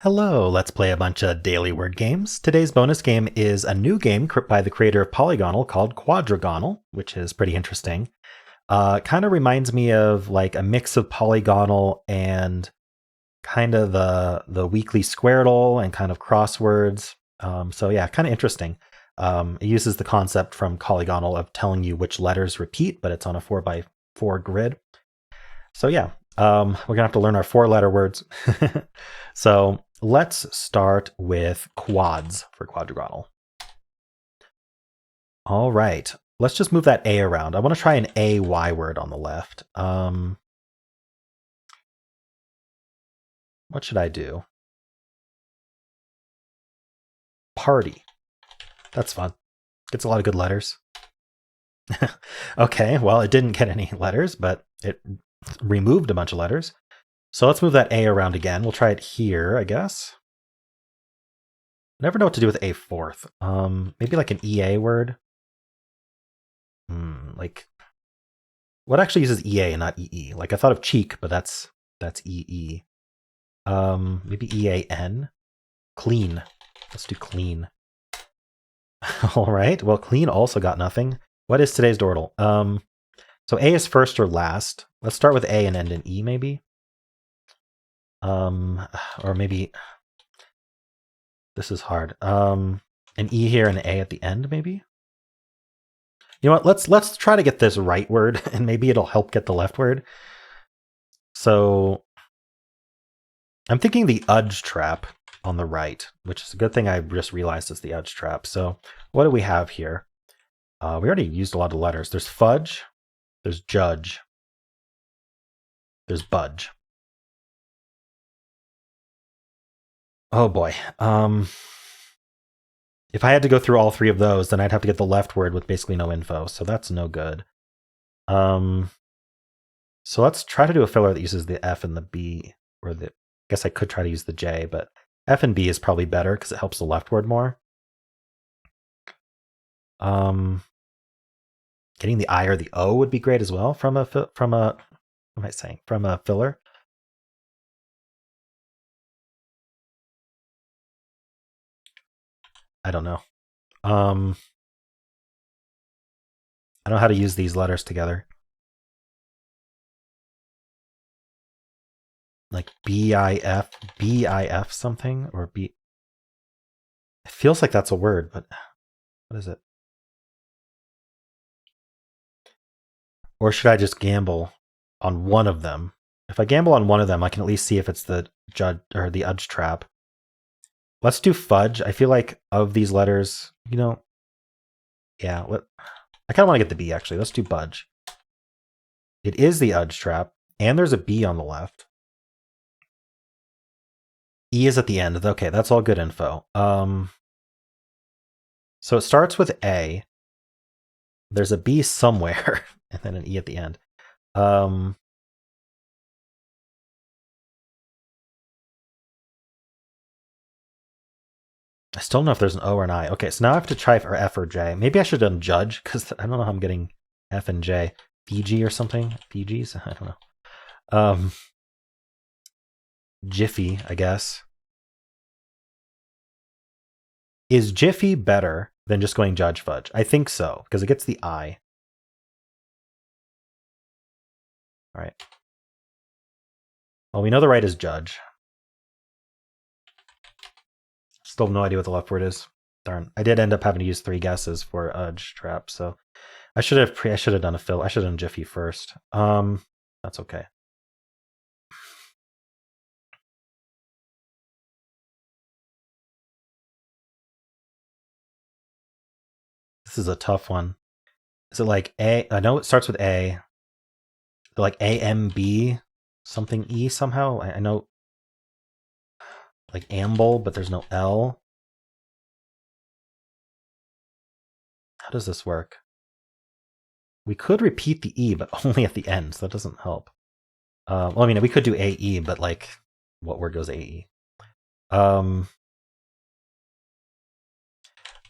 Hello, let's play a bunch of daily word games. Today's bonus game is a new game by the creator of Polygonle called Quadragonle, which is pretty interesting. Kind of reminds me of like a mix of Polygonle and kind of the weekly Squirtle and kind of crosswords. So yeah, kind of interesting. It uses the concept from Polygonle of telling you which letters repeat, but it's on a 4x4 grid. So yeah, we're gonna have to learn our 4-letter words. So let's start with quads for Quadragonle. All right, let's just move that A around. I want to try an AY word on the left. What should I do? Party. That's fun. Gets a lot of good letters. Okay, well, it didn't get any letters, but it removed a bunch of letters. So let's move that A around again. We'll try it here, I guess. Never know what to do with a fourth. Maybe like an EA word. Like what actually uses EA and not EE? Like I thought of cheek, but that's EE. Maybe EAN. Clean. Let's do clean. All right. Well, clean also got nothing. What is today's Dordle? So A is first or last. Let's start with A and end in E, maybe. Or maybe this is hard. An E here and an A at the end, maybe. You know what? Let's try to get this right word, and maybe it'll help get the left word. So I'm thinking the udge trap on the right, which is a good thing I just realized is the udge trap. So what do we have here? We already used a lot of letters. There's fudge, there's judge, there's budge. Oh boy. If I had to go through all three of those, then I'd have to get the left word with basically no info, so that's no good. So let's try to do a filler that uses the F and the B, or the, I guess I could try to use the J, but F and B is probably better because it helps the left word more. Getting the I or the O would be great as well from a what am I saying? From a filler. I don't know. I don't know how to use these letters together. Like BIF something, or B. It feels like that's a word, but what is it? Or should I just gamble on one of them? If I gamble on one of them, I can at least see if it's the judge or the udge trap. Let's do fudge. I feel like of these letters, you know, yeah, I kind of want to get the B actually. Let's do budge. It is the udge trap, and there's a B on the left. E is at the end. Okay, that's all good info. So it starts with A. There's a B somewhere, and then an E at the end. I still don't know if there's an O or an I. Okay, so now I have to try for F or J. Maybe I should have done judge, because I don't know how I'm getting F and J. Fiji or something? Fiji's? I don't know. Jiffy, I guess. Is Jiffy better than just going judge fudge? I think so, because it gets the I. All right. Well, we know the right is judge. Still have no idea what the left word is. Darn. I did end up having to use 3 guesses for udge trap, so I should have done a fill. I should have done Jiffy first. That's okay. This is a tough one. Is it like A? I know it starts with A. Like AMB something E somehow. I know like amble, but there's no L. How does this work? We could repeat the E, but only at the end, so that doesn't help. Well, I mean, we could do AE, but like, what word goes AE?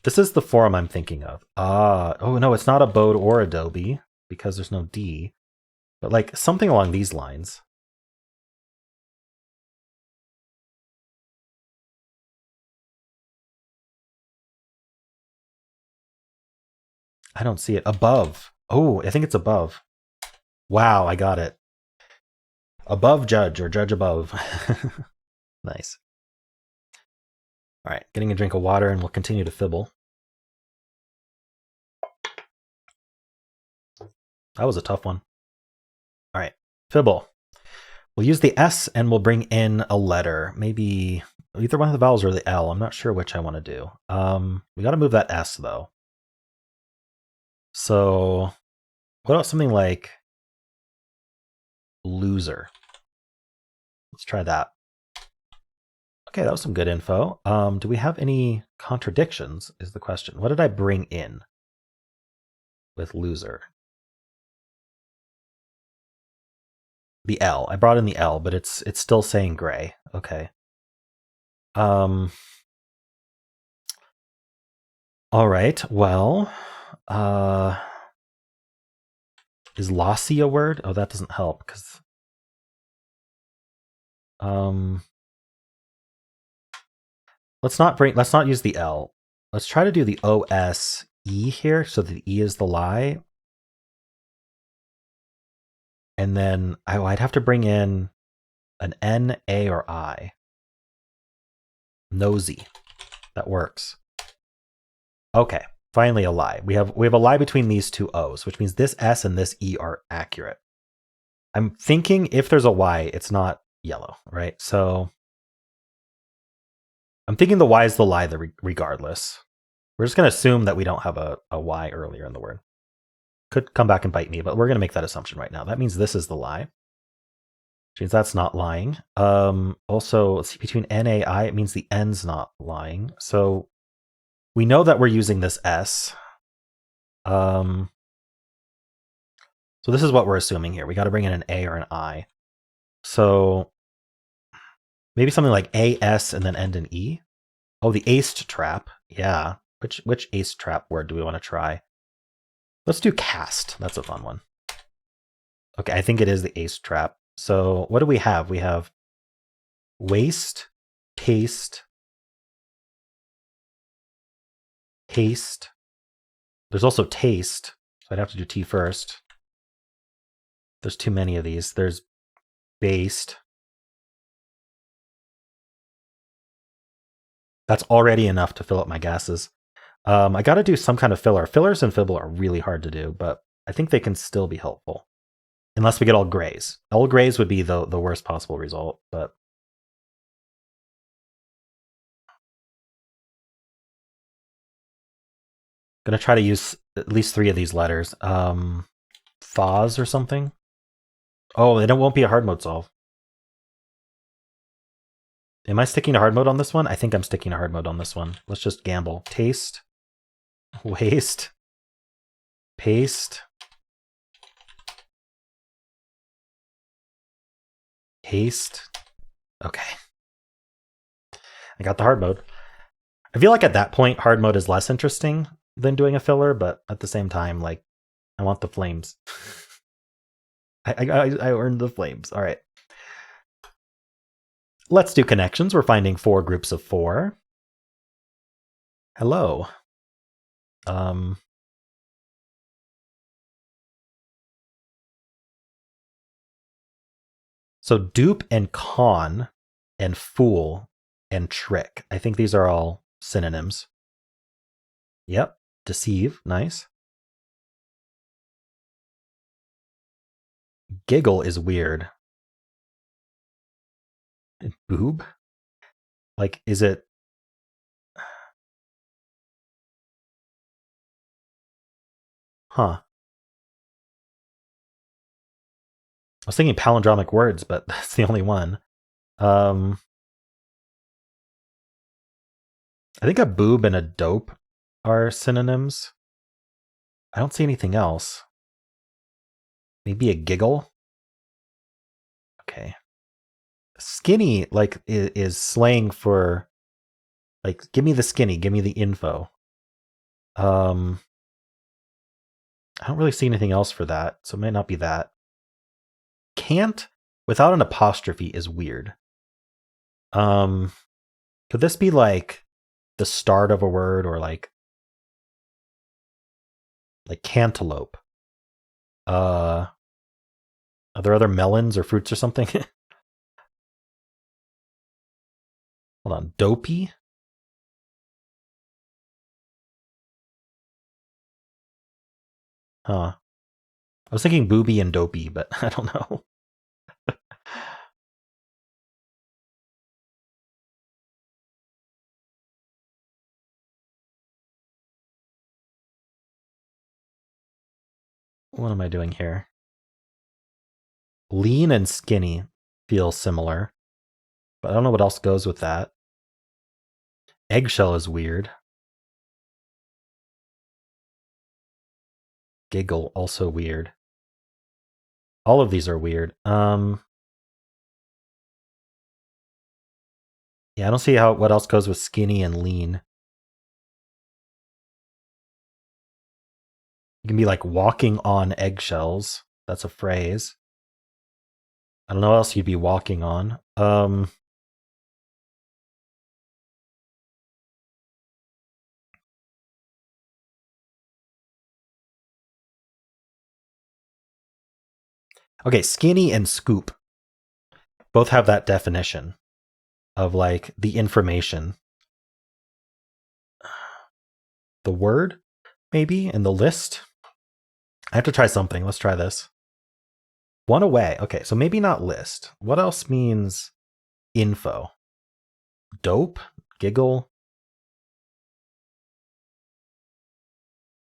This is the form I'm thinking of. Oh no, it's not Abode or Adobe because there's no D, but like something along these lines. I don't see it. Above. Oh, I think it's above. Wow, I got it. Above judge, or judge above. Nice. All right, getting a drink of water, and we'll continue to fibble. That was a tough one. All right, fibble. We'll use the S and we'll bring in a letter. Maybe either one of the vowels or the L. I'm not sure which I want to do. We got to move that S though. So what about something like loser? Let's try that. Okay, that was some good info. Do we have any contradictions is the question. What did I bring in with loser? The L. I brought in the L, but it's still saying gray. Okay. All right. Well, is lossy a word? Oh, that doesn't help because let's not use the L. Let's try to do the OSE here so that the E is the lie. And then I'd have to bring in an N, A, or I. Nosy. That works. Okay, finally a lie. We have a lie between these two O's, which means this S and this E are accurate. I'm thinking if there's a Y, it's not yellow, right? So I'm thinking the Y is the lie regardless. We're just going to assume that we don't have a Y earlier in the word. Could come back and bite me, but we're going to make that assumption right now. That means this is the lie. Which means that's not lying. Also, let's see, between N, A, I, it means the N's not lying. So we know that we're using this S. So this is what we're assuming here. We got to bring in an A or an I. So maybe something like A, S, and then end in E. Oh, the aced trap. Yeah. Which aced trap word do we want to try? Let's do cast. That's a fun one. Okay, I think it is the aced trap. So what do we have? We have waste, paste, paste. There's also taste. So I'd have to do T first. There's too many of these. There's based. That's already enough to fill up my gases. I got to do some kind of filler. Fillers and Fibble are really hard to do, but I think they can still be helpful. Unless we get all grays. All grays would be the worst possible result, but I'm gonna try to use at least 3 of these letters. Faz or something. Oh, it won't be a hard mode solve. Am I sticking to hard mode on this one? I think I'm sticking to hard mode on this one. Let's just gamble. Taste, waste, paste, paste. Okay. I got the hard mode. I feel like at that point, hard mode is less interesting than doing a filler, but at the same time, like, I want the flames. I earned the flames. All right. Let's do connections. We're finding 4 groups of 4. Hello. So dupe and con and fool and trick. I think these are all synonyms. Yep. Deceive. Nice. Giggle is weird. And boob? Like, is it... Huh. I was thinking palindromic words, but that's the only one. I think a boob and a dope are synonyms. I don't see anything else. Maybe a giggle? Okay. Skinny, like, is slang for, like, give me the skinny, give me the info. I don't really see anything else for that, so it might not be that. Can't without an apostrophe is weird. Could this be like the start of a word, or like like cantaloupe. Are there other melons or fruits or something? Hold on, dopey. Huh. I was thinking booby and dopey, but I don't know. What am I doing here? Lean and skinny feel similar, but I don't know what else goes with that. Eggshell is weird. Giggle, also weird. All of these are weird. Yeah, I don't see what else goes with skinny and lean. You can be like walking on eggshells. That's a phrase. I don't know what else you'd be walking on. Okay, skinny and scoop both have that definition of like the information. The word, maybe, in the list. I have to try something. Let's try this. One away. Okay, so maybe not list. What else means info? Dope? Giggle?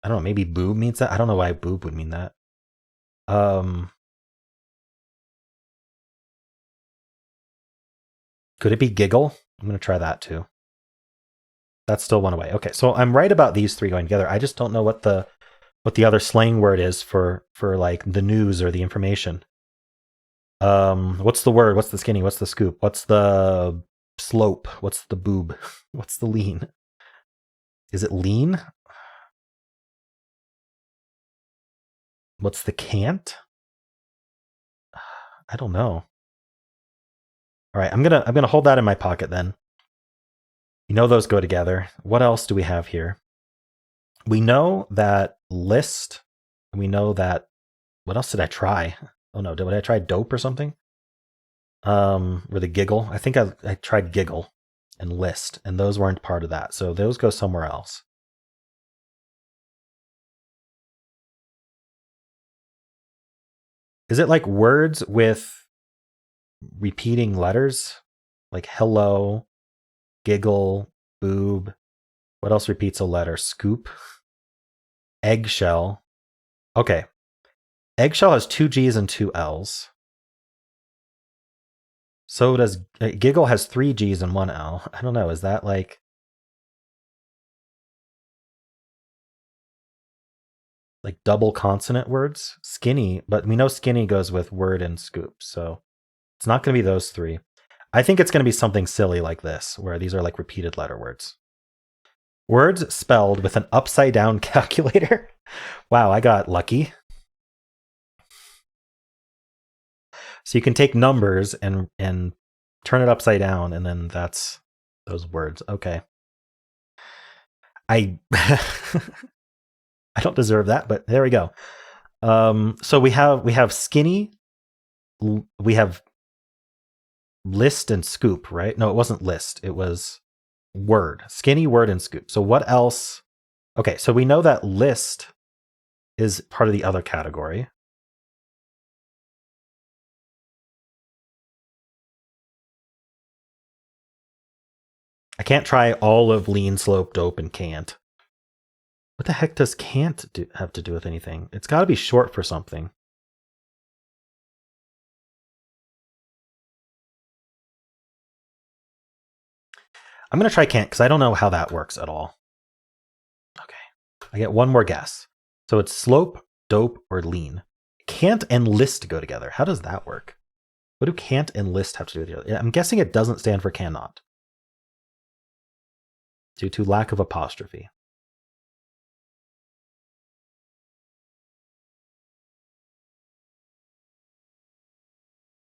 I don't know. Maybe boob means that. I don't know why boob would mean that. Could it be giggle? I'm going to try that too. That's still one away. Okay, so I'm right about these three going together. I just don't know what the other slang word is for like the news or the information. What's the word? What's the skinny? What's the scoop? What's the slope? What's the boob? What's the lean? Is it lean? What's the can't? I don't know. All right, I'm gonna hold that in my pocket then. You know those go together. What else do we have here? We know that list. We know that. What else did I try? Oh no, did I try dope or something? Or the giggle. I think I tried giggle and list, and those weren't part of that. So those go somewhere else. Is it like words with repeating letters? Like hello, giggle, boob. What else repeats a letter? Scoop. Eggshell. Okay. Eggshell has 2 G's and 2 L's. So does giggle has 3 G's and 1 L. I don't know. Is that like double consonant words? Skinny, but we know skinny goes with word and scoop. So it's not going to be those 3. I think it's going to be something silly like this, where these are like repeated letter words. Words spelled with an upside down calculator. Wow, I got lucky. So you can take numbers and turn it upside down, and then that's those words. Okay. I I don't deserve that, but there we go. So we have skinny, we have list and scoop, right? No, it wasn't list. It was word. Skinny, word, and scoop. So what else? Okay, so we know that list is part of the other category. I can't try all of lean, slope, dope, and can't. What the heck does can't have to do with anything? It's got to be short for something. I'm going to try can't because I don't know how that works at all. Okay. I get one more guess. So it's slope, dope, or lean. Can't and list go together. How does that work? What do can't and list have to do with each other? I'm guessing it doesn't stand for cannot due to lack of apostrophe.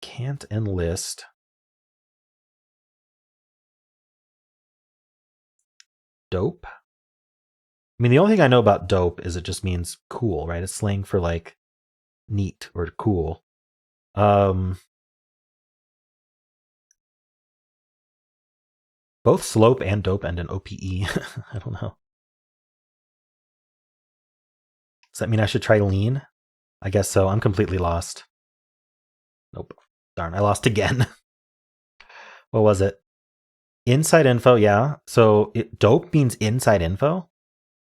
Can't and list. Dope. I mean, the only thing I know about dope is it just means cool, right? It's slang for like neat or cool. Both slope and dope end in OPE. I don't know. Does that mean I should try lean? I guess so. I'm completely lost. Nope. Darn, I lost again. What was it? Inside info, yeah. So dope means inside info?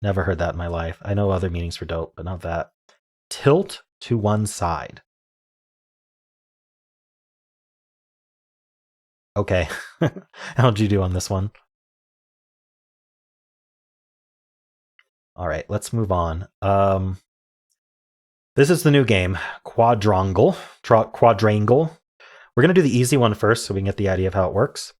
Never heard that in my life. I know other meanings for dope, but not that. Tilt to one side. Okay. How'd you do on this one? All right, let's move on. This is the new game, Quadrangle. We're going to do the easy one first so we can get the idea of how it works.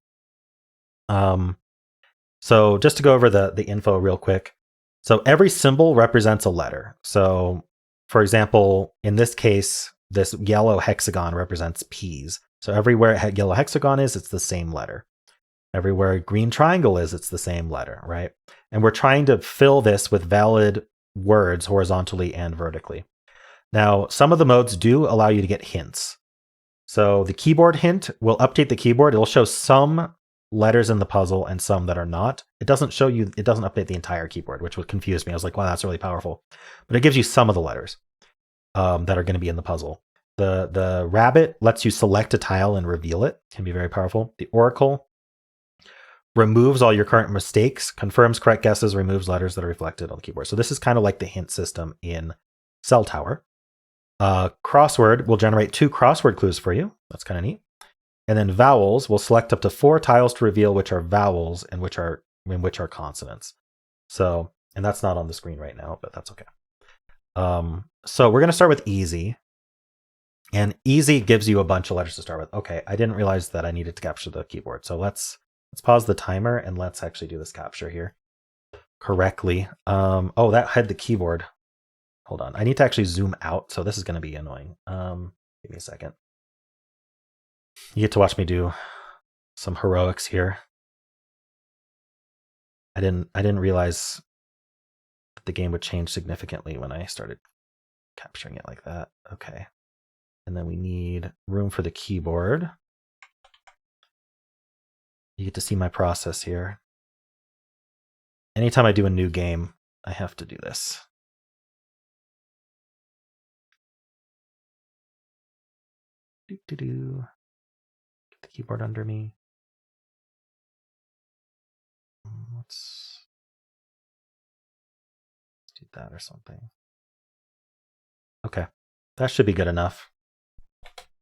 So just to go over the info real quick. So every symbol represents a letter. So for example, in this case, this yellow hexagon represents P's. So everywhere yellow hexagon is, it's the same letter. Everywhere green triangle is, it's the same letter, right? And we're trying to fill this with valid words horizontally and vertically. Now, some of the modes do allow you to get hints. So the keyboard hint will update the keyboard. It'll show some letters in the puzzle and some that are not. It doesn't show you, it doesn't update the entire keyboard, which would confuse me. I was like, wow, that's really powerful. But it gives you some of the letters that are going to be in the puzzle. The rabbit lets you select a tile and reveal it. Can be very powerful. The oracle removes all your current mistakes, confirms correct guesses, removes letters that are reflected on the keyboard. So this is kind of like the hint system in Cell Tower. Crossword will generate 2 crossword clues for you. That's kind of neat. And then vowels will select up to 4 tiles to reveal which are vowels and which are consonants. So, and that's not on the screen right now, but that's okay. So we're going to start with easy. And easy gives you a bunch of letters to start with. Okay, I didn't realize that I needed to capture the keyboard. So let's pause the timer and let's actually do this capture here correctly. Oh, that had the keyboard. Hold on. I need to actually zoom out. So this is going to be annoying. Give me a second. You get to watch me do some heroics here. I didn't realize that the game would change significantly when I started capturing it like that. Okay. And then we need room for the keyboard. You get to see my process here. Anytime I do a new game, I have to do this. Get the keyboard under me. Let's do that or something. Okay, that should be good enough.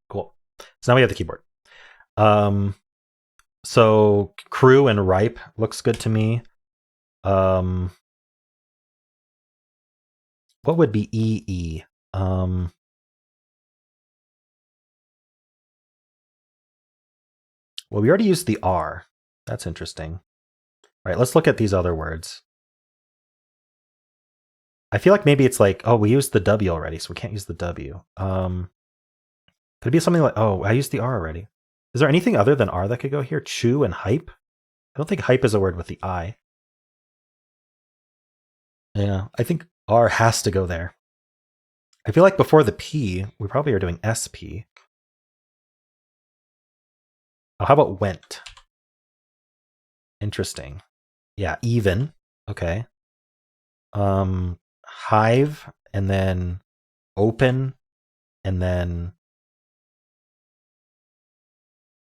Cool. So now we have the keyboard. So crew and ripe looks good to me. What would be EE? Well, we already used the R. That's interesting. All right, let's look at these other words. I feel like maybe it's like, oh, we used the W already, so we can't use the W. Could it be something like, oh, I used the R already. Is there anything other than R that could go here? Chew and hype? I don't think hype is a word with the I. Yeah, I think R has to go there. I feel like before the P, we probably are doing SP. Oh, how about went? Interesting. Yeah, even. Okay. Hive, and then open, and then...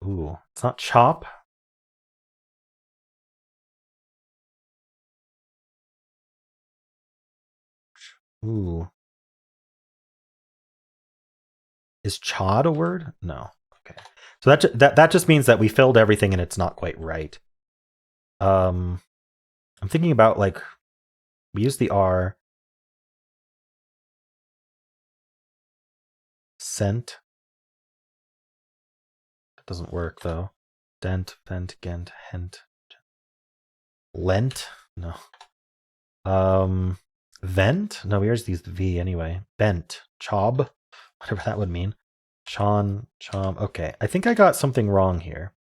Ooh, it's not chop. Ooh. Is chod a word? No. Okay. So that just means that we filled everything and it's not quite right. I'm thinking about, like, we use the R. Scent. That doesn't work though. Dent, vent, gent, hent. Lent? No. Vent? No, we always used the V anyway. Bent. Chob? Whatever that would mean. Chom. Okay, I think I got something wrong here.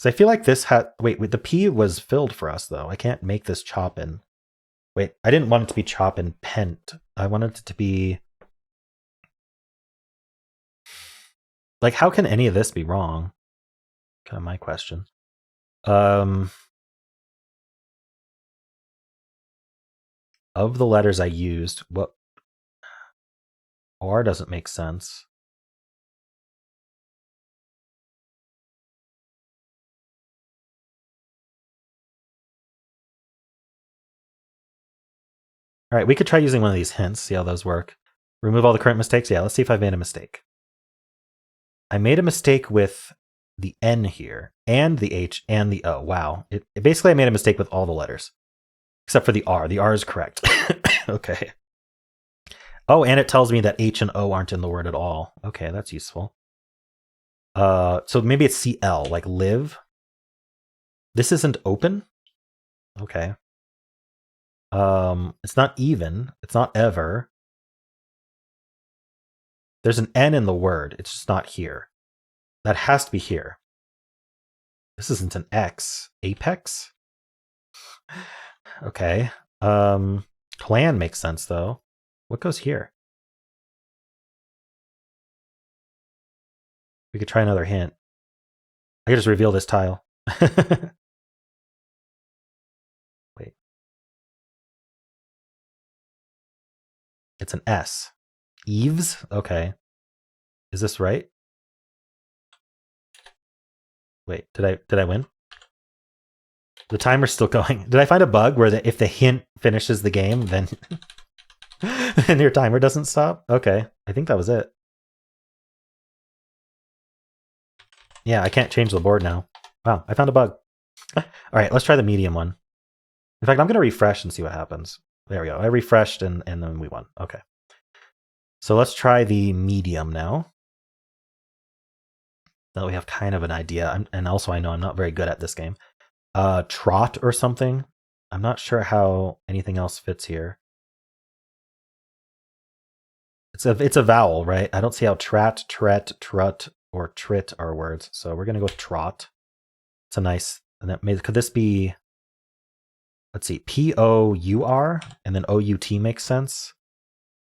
So I feel like this had... Wait, the P was filled for us, though. I can't make this choppin'. Wait, I didn't want it to be chop and pent. I wanted it to be... Like, how can any of this be wrong? Kind of my question. Of the letters I used, what... R doesn't make sense. All right, we could try using one of these hints, see how those work. Remove all the current mistakes? Yeah, let's see if I've made a mistake. I made a mistake with the N here, and the H, and the O. Wow. Basically, I made a mistake with all the letters, except for the R. The R is correct. Okay. Oh, and it tells me that H and O aren't in the word at all. Okay, that's useful. So maybe it's CL, like live. This isn't open? Okay. It's not even. It's not ever. There's an N in the word. It's just not here. That has to be here. This isn't an X. Apex? Okay. Clan makes sense, though. What goes here? We could try another hint. I could just reveal this tile. Wait. It's an S. Eves? Okay. Is this right? Wait, did I win? The timer's still going. Did I find a bug where if the hint finishes the game, then and your timer doesn't stop? Okay, I think that was it. Yeah, I can't change the board now. Wow, I found a bug. All right, let's try the medium one. In fact, I'm going to refresh and see what happens. There we go. I refreshed and then we won. Okay. So let's try the medium now. Now that we have kind of an idea. And also I know I'm not very good at this game. Trot or something. I'm not sure how anything else fits here. It's a vowel, right? I don't see how trat, tret, trut, or trit are words. So we're going to go trot. It's a nice... And that could this be... Let's see. P-O-U-R and then O-U-T makes sense.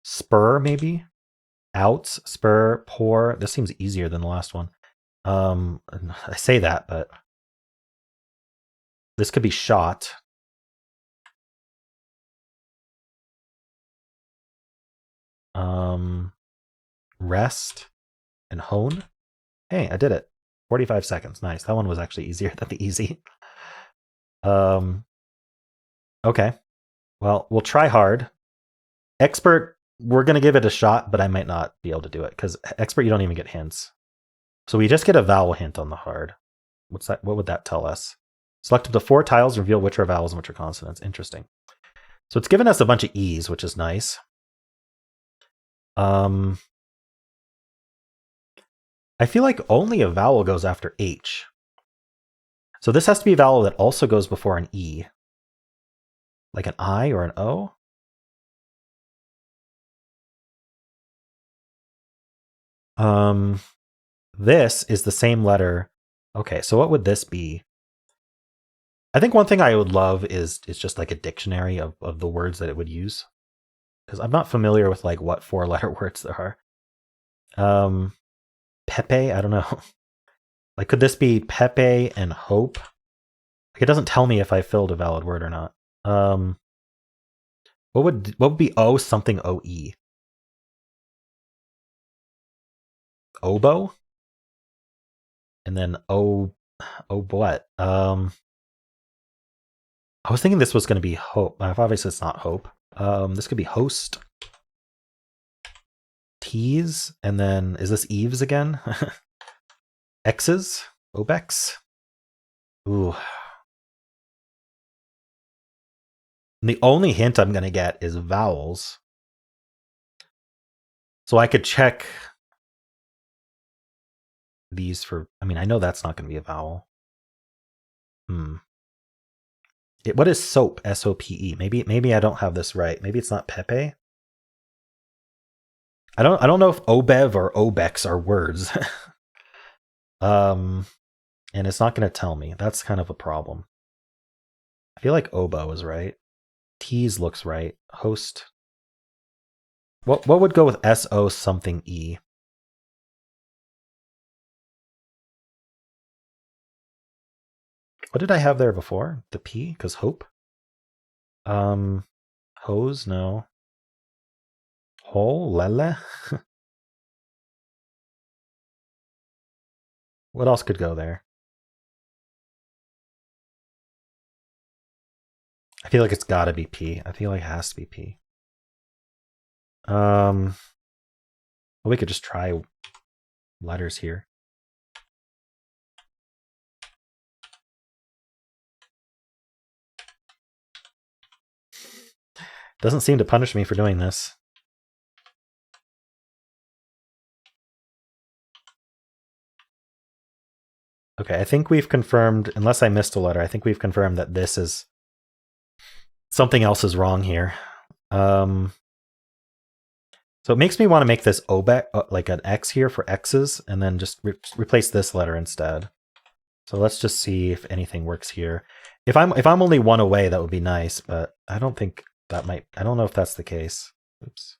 Spur, maybe? Outs, spur, pour. This seems easier than the last one. I say that, but... This could be shot. Rest and hone. Hey, I did it. 45 seconds. Nice. That one was actually easier than the easy. Okay. Well, we'll try hard. Expert, we're going to give it a shot, but I might not be able to do it because expert, you don't even get hints. So we just get a vowel hint on the hard. What's that? What would that tell us? Select up to 4 tiles, reveal which are vowels and which are consonants. Interesting. So it's given us a bunch of E's, which is nice. I feel like only a vowel goes after H. So this has to be a vowel that also goes before an E. Like an I or an O. This is the same letter. Okay, so what would this be? I think one thing I would love is just like a dictionary of the words that it would use. Because I'm not familiar with like what 4-letter words there are. Pepe, I don't know. Like, could this be Pepe and hope? Like, it doesn't tell me if I filled a valid word or not. What would be O something OE? Oboe? And then what? I was thinking this was going to be hope. Obviously, it's not hope. This could be host. T's. And then, is this Eves again? X's? Obex? Ooh. And the only hint I'm going to get is vowels. So I could check these for... I mean, I know that's not going to be a vowel. What is soap? S-O-P-E. Maybe I don't have this right. Maybe it's not Pepe. I don't know if Obev or Obex are words. And it's not going to tell me. That's kind of a problem. I feel like oboe is right. T's looks right. Host. What would go with SO something E? What did I have there before? The P? Because hope? Hose? No. Hole? Lele? What else could go there? I feel like it's gotta be P. I feel like it has to be P. Well, we could just try letters here. Doesn't seem to punish me for doing this. Okay, I think we've confirmed, unless I missed a letter, I think we've confirmed that this is something else is wrong here. So it makes me want to make this obec, like an X here for X's, and then just replace this letter instead. So let's just see if anything works here. If I'm only one away, that would be nice, but I don't think that might. I don't know if that's the case. Oops.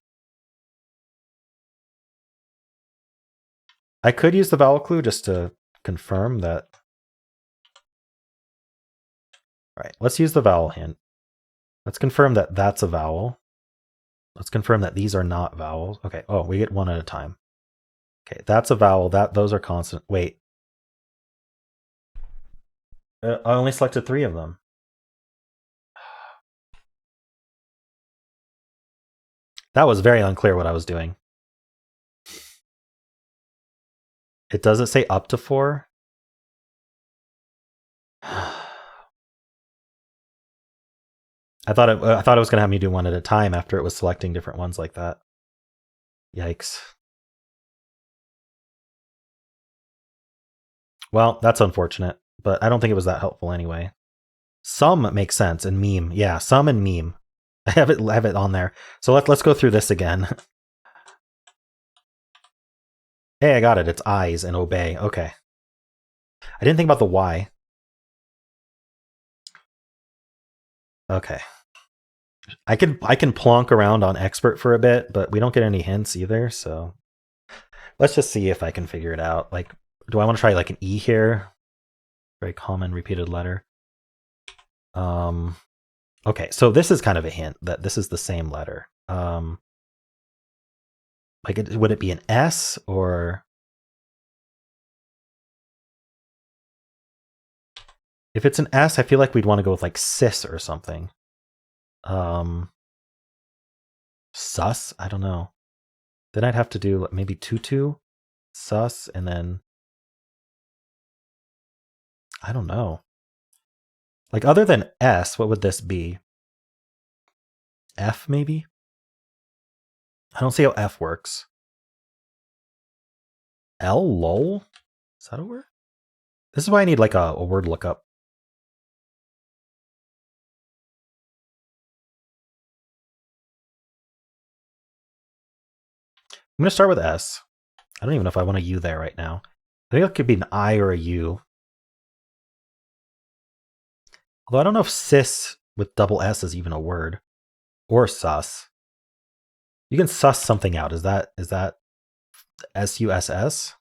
I could use the vowel clue just to confirm that. All right, let's use the vowel hint. Let's confirm that that's a vowel. Let's confirm that these are not vowels. Okay. Oh, we get one at a time. Okay, that's a vowel. Those are consonant. Wait. I only selected 3 of them. That was very unclear what I was doing. Does it say up to 4? I thought it was going to have me do one at a time after it was selecting different ones like that. Yikes. Well, that's unfortunate, but I don't think it was that helpful anyway. Some makes sense, and meme. Yeah, some and meme. I have it on there. So let's go through this again. Hey, I got it. It's eyes and obey. Okay. I didn't think about the Y. Okay. I can plonk around on expert for a bit, but we don't get any hints either, so let's just see if I can figure it out. Like, do I want to try like an E here? Very common repeated letter. Okay, so this is kind of a hint that this is the same letter. Like, would it be an S or? If it's an S, I feel like we'd want to go with like cis or something. Sus? I don't know. Then I'd have to do maybe tutu, sus, and then I don't know. Like, other than S, what would this be? F, maybe? I don't see how F works. L, lol? Is that a word? This is why I need like a word lookup. I'm going to start with S. I don't even know if I want a U there right now. I think it could be an I or a U. Although I don't know if cis with double S is even a word. Or sus. You can suss something out. Is that SUSS?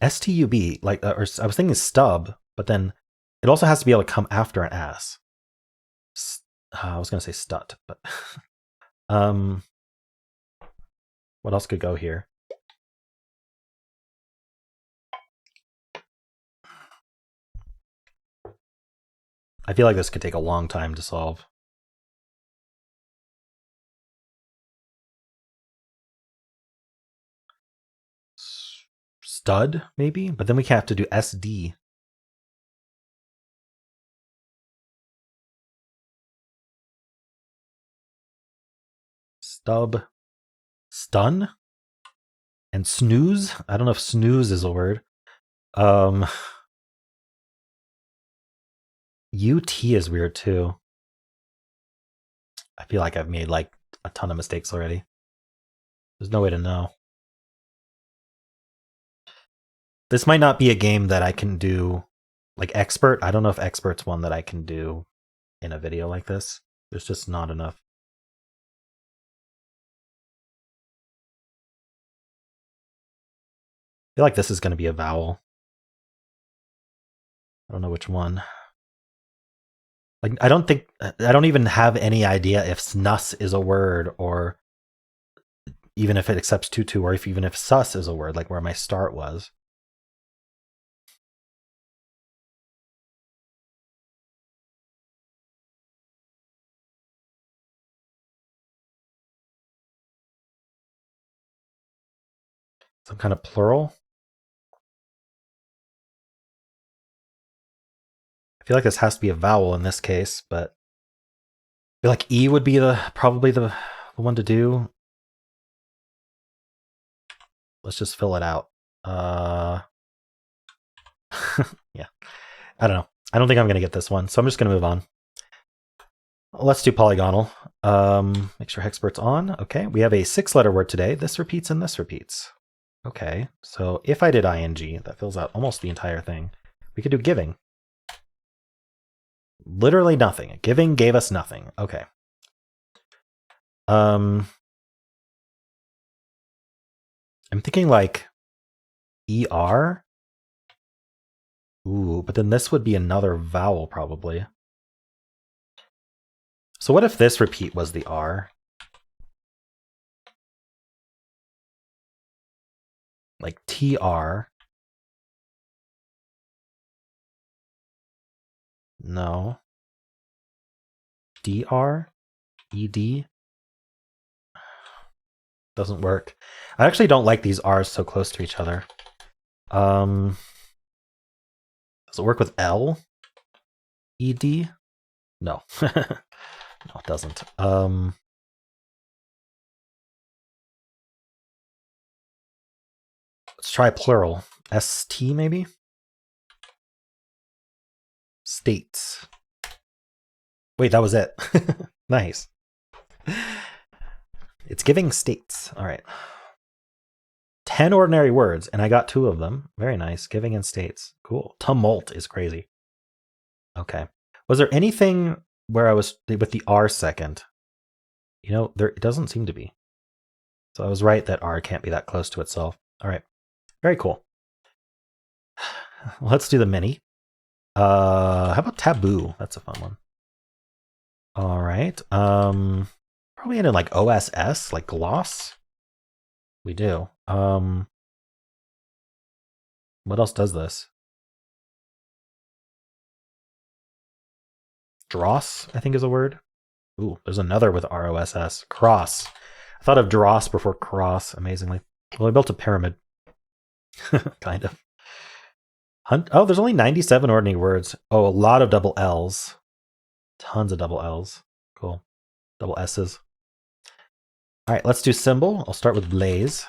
STUB, like, or I was thinking stub, but then it also has to be able to come after an S. I was going to say stut, but what else could go here? I feel like this could take a long time to solve. Stud, maybe? But then we have to do SD. Stub. Stun? And snooze? I don't know if snooze is a word. UT is weird too. I feel like I've made like a ton of mistakes already. There's no way to know. This might not be a game that I can do like expert. I don't know if expert's one that I can do in a video like this. There's just not enough. I feel like this is going to be a vowel. I don't know which one. Like, I don't even have any idea if snus is a word, or even if it accepts tutu, or even if sus is a word, like where my start was. Some kind of plural. I feel like this has to be a vowel in this case, but I feel like E would be probably the one to do. Let's just fill it out. Yeah. I don't know. I don't think I'm going to get this one, so I'm just going to move on. Let's do polygonal. Make sure Hexpert's on. Okay, we have a 6-letter word today. This repeats and this repeats. Okay, so if I did ing, that fills out almost the entire thing. We could do giving. Literally nothing. Giving gave us nothing. Okay. I'm thinking like ER. Ooh, but then this would be another vowel probably. So what if this repeat was the R? Like TR. No. DR? ED? Doesn't work. I actually don't like these R's so close to each other. Does it work with L? ED? No. No, it doesn't. Let's try plural. ST maybe? States. Wait, that was it. Nice. It's giving states. All right. 10 ordinary words, and I got 2 of them. Very nice. Giving and states. Cool. Tumult is crazy. Okay. Was there anything where I was with the R second? You know, it doesn't seem to be. So I was right that R can't be that close to itself. All right. Very cool. Let's do the mini. How about taboo? That's a fun one. All right. Probably into like OSS, like gloss. We do. What else does this? Dross, I think is a word. Ooh, there's another with ROSS. Cross. I thought of dross before cross, amazingly. Well, I built a pyramid. Kind of. Oh, there's only 97 ordinary words. Oh, a lot of double L's. Tons of double L's. Cool. Double S's. All right, let's do symbol. I'll start with blaze.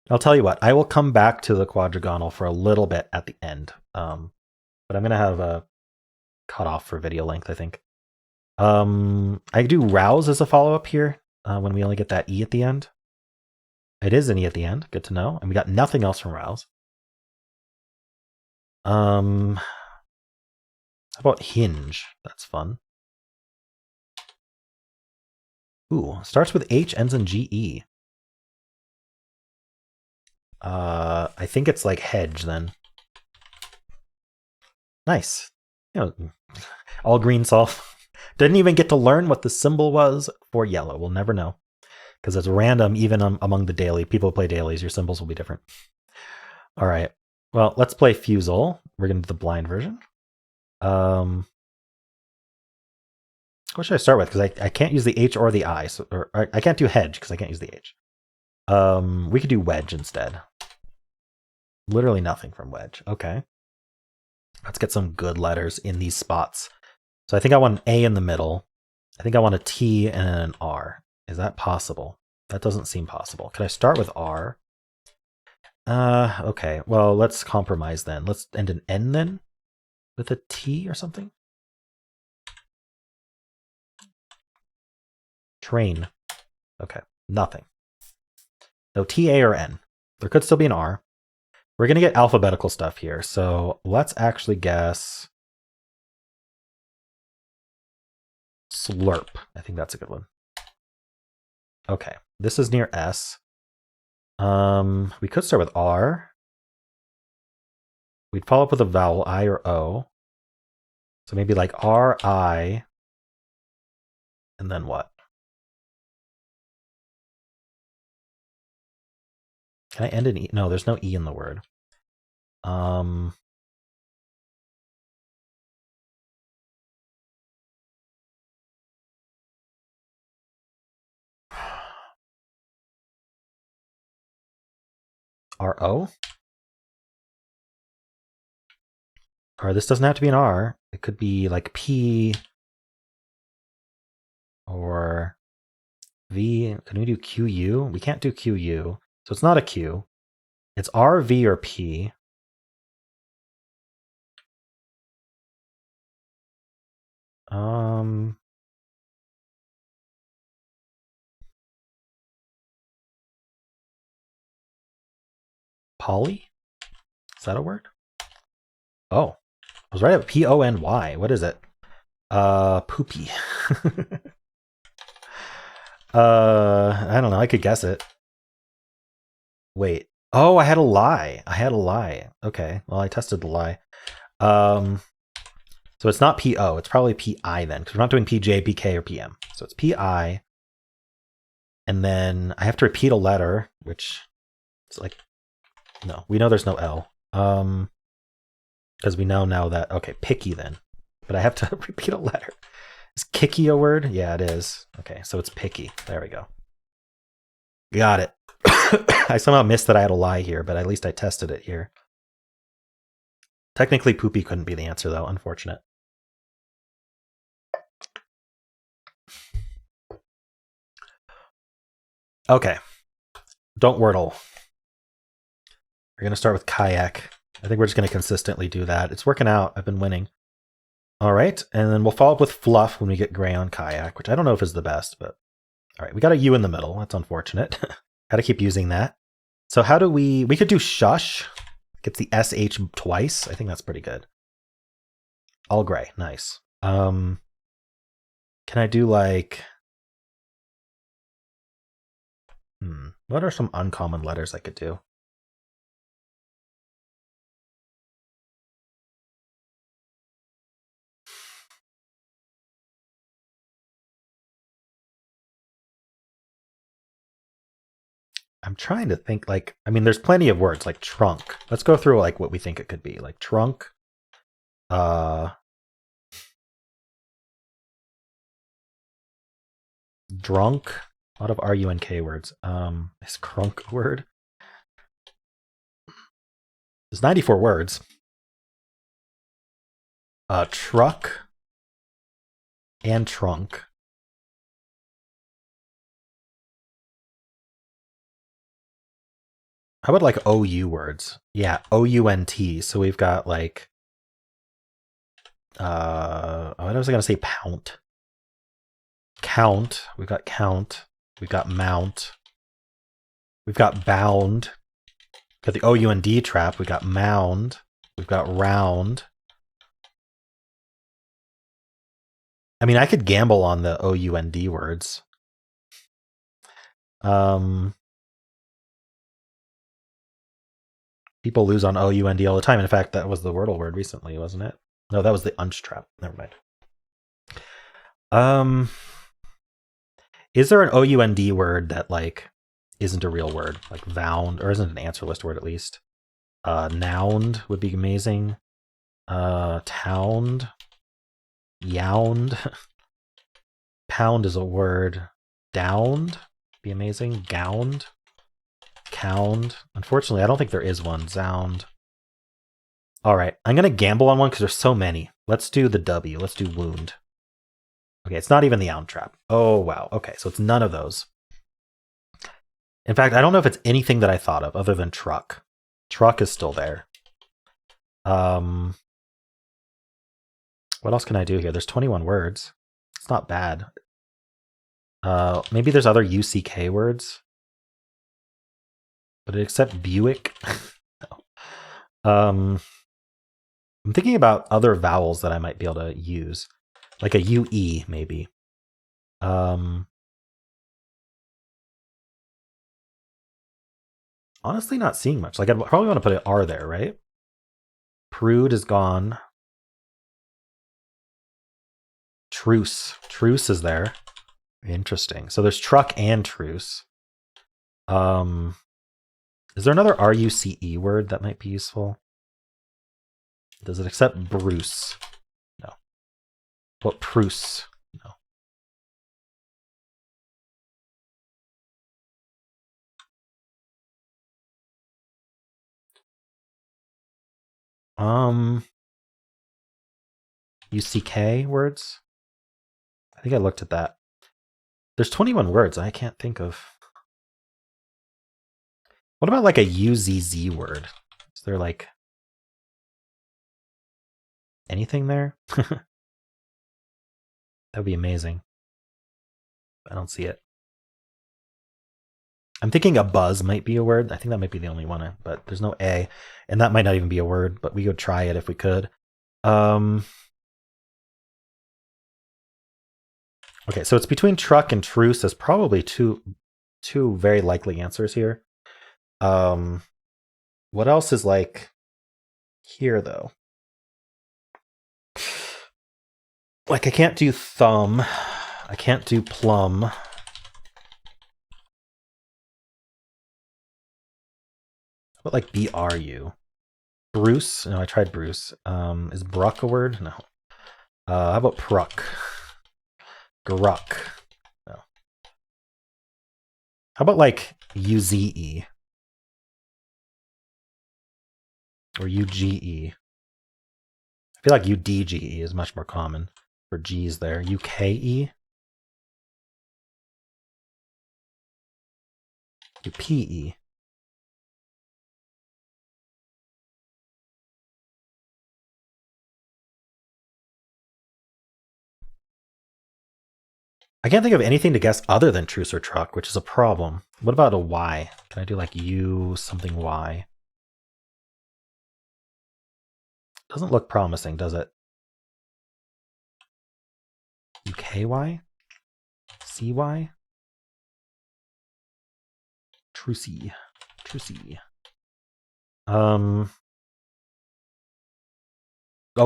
I'll tell you what, I will come back to the quadragonal for a little bit at the end. But I'm going to have a cutoff for video length, I think. I do rouse as a follow-up here when we only get that E at the end. It is an E at the end. Good to know. And we got nothing else from rouse. How about hinge? That's fun. Ooh, starts with H, ends in GE. I think it's like hedge then. Nice. You know, all green solve. Didn't even get to learn what the symbol was for yellow. We'll never know. Because it's random even among the daily. People who play dailies, your symbols will be different. All right. Well, let's play Fusele. We're going to do the blind version. What should I start with? Because I can't use the H or the I. Or I can't do hedge because I can't use the H. We could do wedge instead. Literally nothing from wedge. Okay. Let's get some good letters in these spots. So I think I want an A in the middle. I think I want a T and an R. Is that possible? That doesn't seem possible. Can I start with R? Okay. Well, let's compromise then. Let's end an N then with a T or something. Train. Okay. Nothing. No T, A, or N. There could still be an R. We're going to get alphabetical stuff here. So let's actually guess slurp. I think that's a good one. Okay, this is near S. We could start with R. We'd follow up with a vowel, I or O. So maybe like R, I, and then what? Can I end in E? No, there's no E in the word. R-O? Or this doesn't have to be an R. It could be like P or V. Can we do Q-U? We can't do Q-U. So it's not a Q. It's R, V, or P. Poly? Is that a word? Oh, I was right at P-O-N-Y. What is it? Poopy. I don't know. I could guess it. Wait. Oh, I had a lie. Okay. Well, I tested the lie. So it's not P-O. It's probably P-I then, because we're not doing P-J, P-K, or P-M. So it's P-I. And then I have to repeat a letter, which is like, no, we know there's no L. Because we know now that, okay, picky then. But I have to repeat a letter. Is kicky a word? Yeah, it is. Okay, so it's picky. There we go. Got it. I somehow missed that I had a lie here, but at least I tested it here. Technically, poopy couldn't be the answer, though. Unfortunate. Okay. Don't Wordle. We're going to start with kayak. I think we're just going to consistently do that. It's working out. I've been winning. All right. And then we'll follow up with fluff when we get gray on kayak, which I don't know if is the best, but all right. We got a U in the middle. That's unfortunate. Got to keep using that. So how do we could do shush. Gets the SH twice. I think that's pretty good. All gray. Nice. Can I do like, what are some uncommon letters I could do? I'm trying to think, like, I mean, there's plenty of words like trunk. Let's go through like what we think it could be. Like trunk. Drunk. A lot of R-U-N-K words. Is crunk a word? There's 94 words. Truck and trunk. How about like OU words? Yeah, O-U-N-T. So we've got like, what was I going to say? Pount. Count. We've got count. We've got mount. We've got bound. We've got the O-U-N-D trap. We've got mound. We've got round. I mean, I could gamble on the O-U-N-D words. People lose on O-U-N-D all the time. In fact, that was the Wordle word recently, wasn't it? No, that was the unch trap. Never mind. Is there an O-U-N-D word that like isn't a real word, like vound, or isn't an answer list word at least? Nound would be amazing. Towned, yound. Pound is a word. Downed, be amazing. Gowned, cound. Unfortunately, I don't think there is one. Zound. All right, I'm gonna gamble on one because there's so many. Let's do the W. Let's do wound. Okay, it's not even the ound trap. Oh, wow. Okay, so it's none of those. In fact, I don't know if it's anything that I thought of other than truck. Truck is still there. What else can I do here? There's 21 words. It's not bad. Maybe there's other UCK words. But except Buick. No. I'm thinking about other vowels that I might be able to use, like a UE maybe. Honestly, not seeing much. Like I'd probably want to put an R there, right? Prude is gone. Truce. Truce is there. Interesting. So there's truck and truce. Is there another RUCE word that might be useful? Does it accept Bruce? No. What Pruce? No. UCK words? I think I looked at that. There's 21 words. I can't think of. What about like a UZZ word? Is there like anything there? That would be amazing. I don't see it. I'm thinking a buzz might be a word. I think that might be the only one, but there's no A. And that might not even be a word, but we could try it if we could. Okay, so it's between truck and truce. There's probably two very likely answers here. What else is like here though? Like I can't do thumb. I can't do plum. What like BRU? Bruce? No, I tried Bruce. Is Bruck a word? No. How about Pruck? Gruck? No. How about like UZE? Or UGE? I feel like UDGE is much more common for G's there. UKE? UPE? I can't think of anything to guess other than truce or truck, which is a problem. What about a Y? Can I do like U something Y? Doesn't look promising, does it? UKY? CY? Trucy. Trucy. Oh,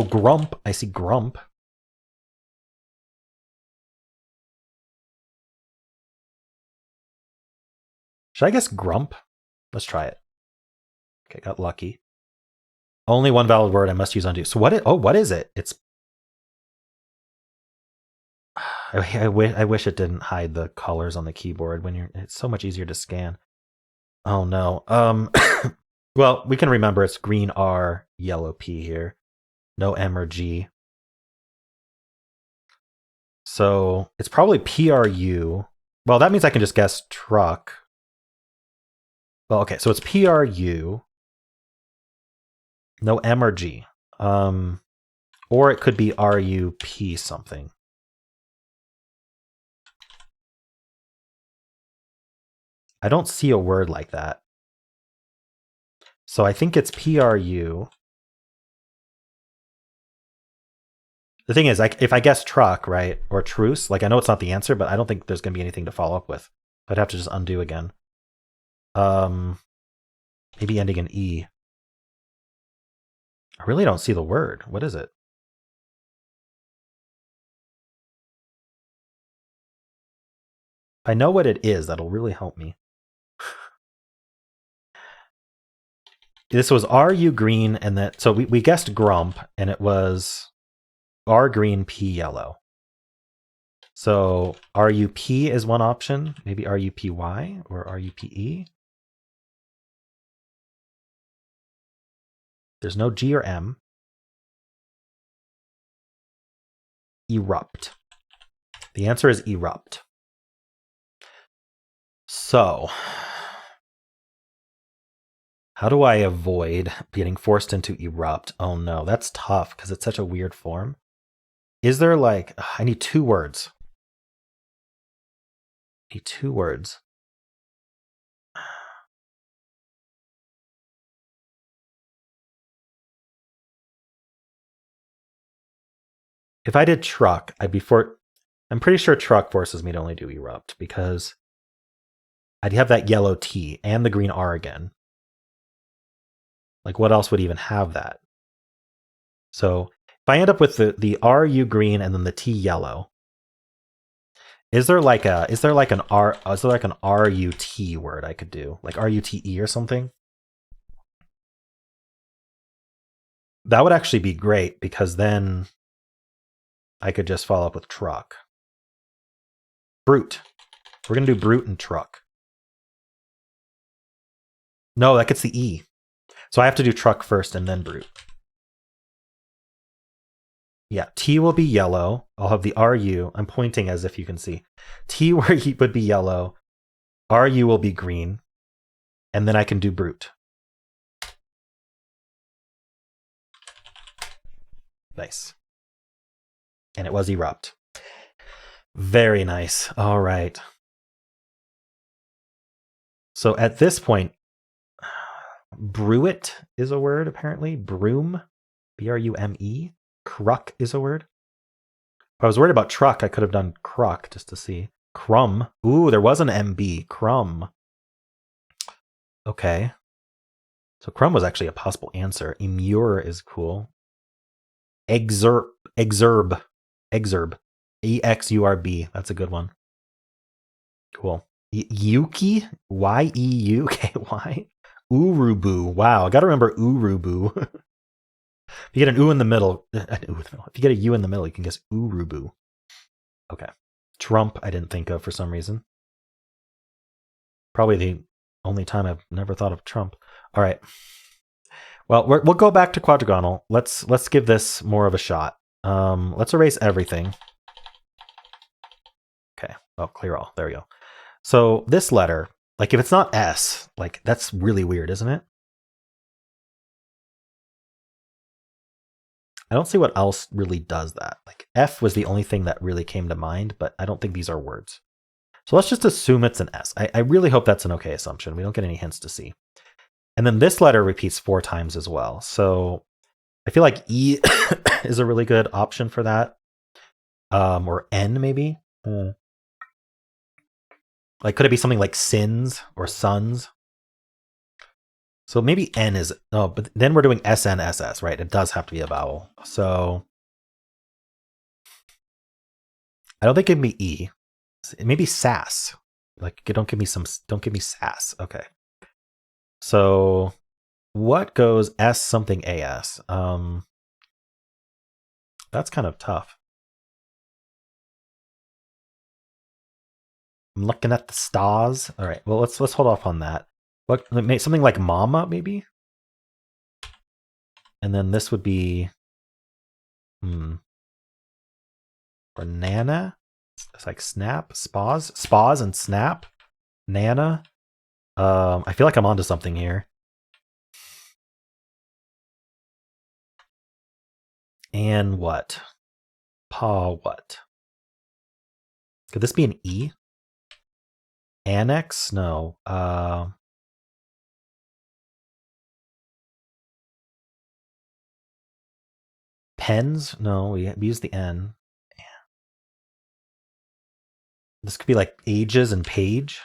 grump. I see grump. Should I guess grump? Let's try it. Okay, got lucky. Only one valid word. I must use undo. So what? What is it? It's. I wish it didn't hide the colors on the keyboard when you're. It's so much easier to scan. Oh no. Well, we can remember it's green R, yellow P here. No M or G. So it's probably PRU. Well, that means I can just guess truck. Well, okay, so it's PRU. No M or G. Or it could be RUP something. I don't see a word like that. So I think it's PRU. The thing is, if I guess truck, right, or truce, like I know it's not the answer, but I don't think there's going to be anything to follow up with. I'd have to just undo again. Maybe ending in E. I really don't see the word. What is it? If I know what it is, that'll really help me. This was RU green, and that so we guessed grump, and it was R green, P yellow. So RUP is one option, maybe RUPY or RUPE. There's no G or M. Erupt. The answer is erupt. So, how do I avoid getting forced into erupt? Oh no, that's tough because it's such a weird form. Is there like, I need two words. I need two words. If I did truck, I'm pretty sure truck forces me to only do erupt because I'd have that yellow T and the green R again. Like what else would even have that? So if I end up with the RU green and then the T yellow, is there like an RUT word I could do? Like RUTE or something? That would actually be great because then I could just follow up with truck. Brute. We're going to do brute and truck. No, that gets the E. So I have to do truck first and then brute. Yeah, T will be yellow. I'll have the RU. I'm pointing as if you can see. T would be yellow. RU will be green. And then I can do brute. Nice. And it was erupt. Very nice. All right. So at this point, bruit is a word, apparently. Broom, B-R-U-M-E. Cruck is a word. If I was worried about truck, I could have done cruck just to see. Crumb. Ooh, there was an MB. Crumb. Okay. So crumb was actually a possible answer. Immure is cool. Exurb. E-X-U-R-B. That's a good one. Cool. Yuki? Y-E-U-K-Y? Urubu. Wow, I gotta remember Urubu. If you get an U in the middle, if you get a U in the middle, you can guess Urubu. Okay. Trump, I didn't think of for some reason. Probably the only time I've never thought of Trump. All right. Well, we'll go back to Quadragonle. Let's give this more of a shot. Let's erase everything. Okay. Oh, clear all. There we go. So this letter, like if it's not S, like that's really weird, isn't it? I don't see what else really does that. Like F was the only thing that really came to mind, but I don't think these are words. So let's just assume it's an S. I really hope that's an okay assumption. We don't get any hints to see. And then this letter repeats 4 times as well. So I feel like E is a really good option for that. Or N maybe. Like could it be something like sins or sons? So maybe N is, oh, but then we're doing SNSS, right? It does have to be a vowel. So I don't think it'd be E. Maybe sass. Like don't give me sass. Okay. So what goes S something AS? That's kind of tough. I'm looking at the stars. All right. Well, let's hold off on that. What, something like mama, maybe? And then this would be or nana. It's like snap, spas and snap. Nana. I feel like I'm onto something here. And what? What? Could this be an E? Annex? No. Pens? No, we use the N. This could be like ages and page.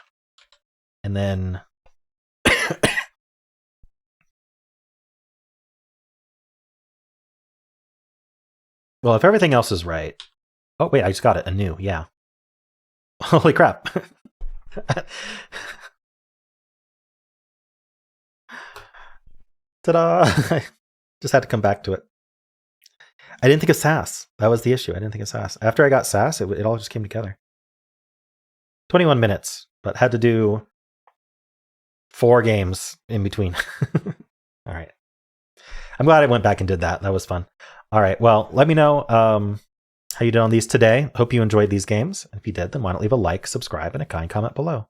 And then well, if everything else is right. Oh, wait, I just got it anew. Yeah. Holy crap. Ta-da! I just had to come back to it. I didn't think of sass. That was the issue. I didn't think of sass. After I got sass, it all just came together. 21 minutes, but had to do 4 games in between. All right. I'm glad I went back and did that. That was fun. All right. Well, let me know how you did on these today. Hope you enjoyed these games. If you did, then why don't leave a like, subscribe, and a kind comment below.